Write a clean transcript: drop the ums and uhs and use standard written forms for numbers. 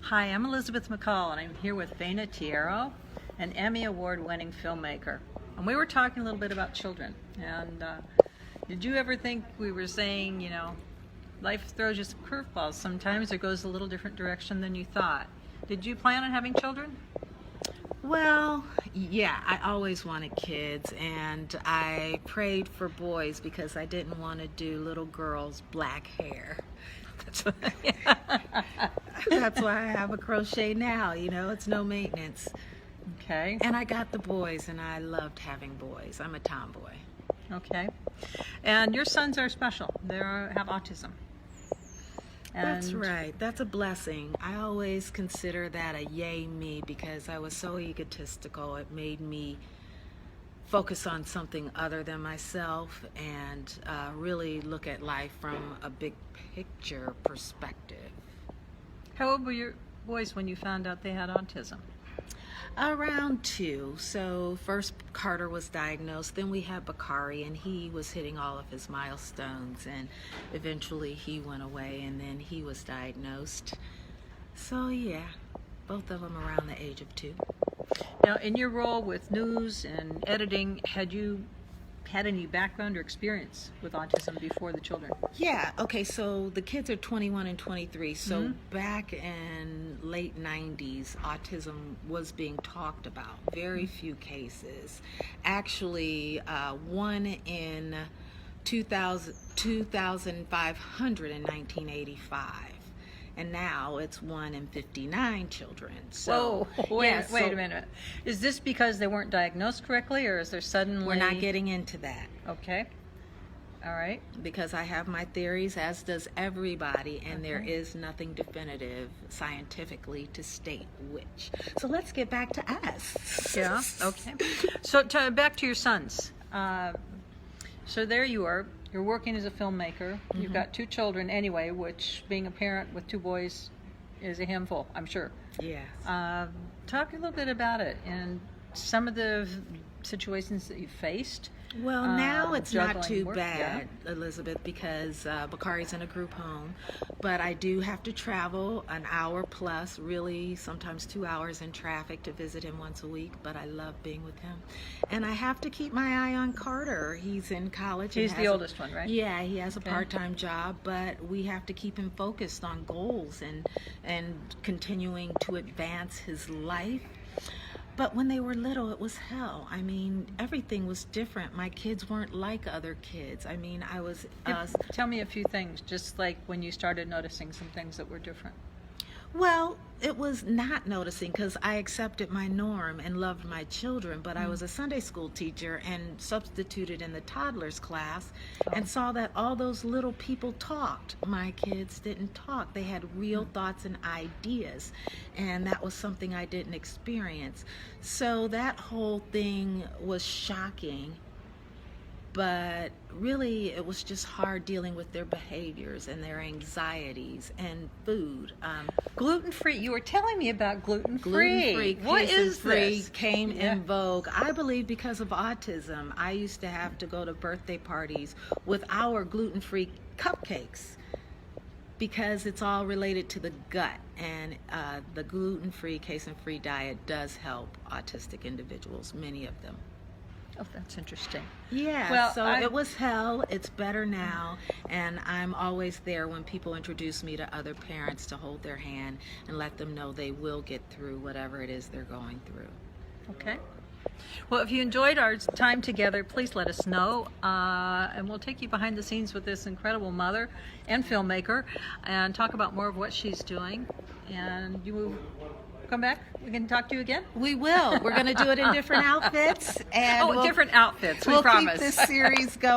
Hi, I'm Elizabeth McCall, and I'm here with Vana, an Emmy Award-winning filmmaker. And we were talking a little bit about children. And did you ever think we were saying, life throws you some curveballs. Sometimes it goes a little different direction than you thought. Did you plan on having children? Well, yeah, I always wanted kids, and I prayed for boys because I didn't want to do little girls' black hair. That's why I have a crochet now, it's no maintenance. Okay. And I got the boys, and I loved having boys. I'm a tomboy. Okay. And your sons are special. They have autism. That's right. That's a blessing. I always consider that a yay me because I was so egotistical. It made me focus on something other than myself and really look at life from a big picture perspective. How old were your boys when you found out they had autism? Around 2. So first Carter was diagnosed, then we had Bakari, and he was hitting all of his milestones, and eventually he went away, and then he was diagnosed. So yeah, both of them around the age of 2. Now, in your role with news and editing, had you had any background or experience with autism before the children? Yeah, okay, so the kids are 21 and 23, so back in late 90s, autism was being talked about. Very few cases. Actually, one in 2,500 in 1985. And now it's 1 in 59 children. So, whoa, wait a minute. Is this because they weren't diagnosed correctly, or is there suddenly... We're not getting into that. Okay. All right. Because I have my theories, as does everybody, and there is nothing definitive scientifically to state which. So let's get back to us. Yeah, okay. So back to your sons. So there you are. You're working as a filmmaker. You've got 2 children anyway, which being a parent with 2 boys is a handful, I'm sure. Yes. Talk a little bit about it and some of the situations that you faced. Well, now it's not too work, bad, Elizabeth, because Bakari's in a group home, but I do have to travel an hour plus, really sometimes 2 hours in traffic to visit him once a week, but I love being with him. And I have to keep my eye on Carter. He's in college. He's the oldest one, right? Yeah, he has a part-time job, but we have to keep him focused on goals and continuing to advance his life. But when they were little, it was hell. I mean, everything was different. My kids weren't like other kids. I mean, I was... Tell me a few things, just like when you started noticing some things that were different. Well, it was not noticing because I accepted my norm and loved my children, but I was a Sunday school teacher and substituted in the toddlers class and saw that all those little people talked. My kids didn't talk. They had real thoughts and ideas, and that was something I didn't experience. So that whole thing was shocking. But really, it was just hard dealing with their behaviors and their anxieties and food. Gluten-free. You were telling me about gluten-free. Gluten-free, What is free this? came in vogue, I believe, because of autism. I used to have to go to birthday parties with our gluten-free cupcakes because it's all related to the gut. And the gluten-free, casein-free diet does help autistic individuals, many of them. Oh, that's interesting. Yeah, well, so it was hell. It's better now, and I'm always there when people introduce me to other parents to hold their hand and let them know they will get through whatever it is they're going through. Okay. Well, if you enjoyed our time together, please let us know, and we'll take you behind the scenes with this incredible mother and filmmaker and talk about more of what she's doing. And you will come back? We can talk to you again? We will. We're going to do it in different outfits. And different outfits, we promise. promise. We'll keep this series going.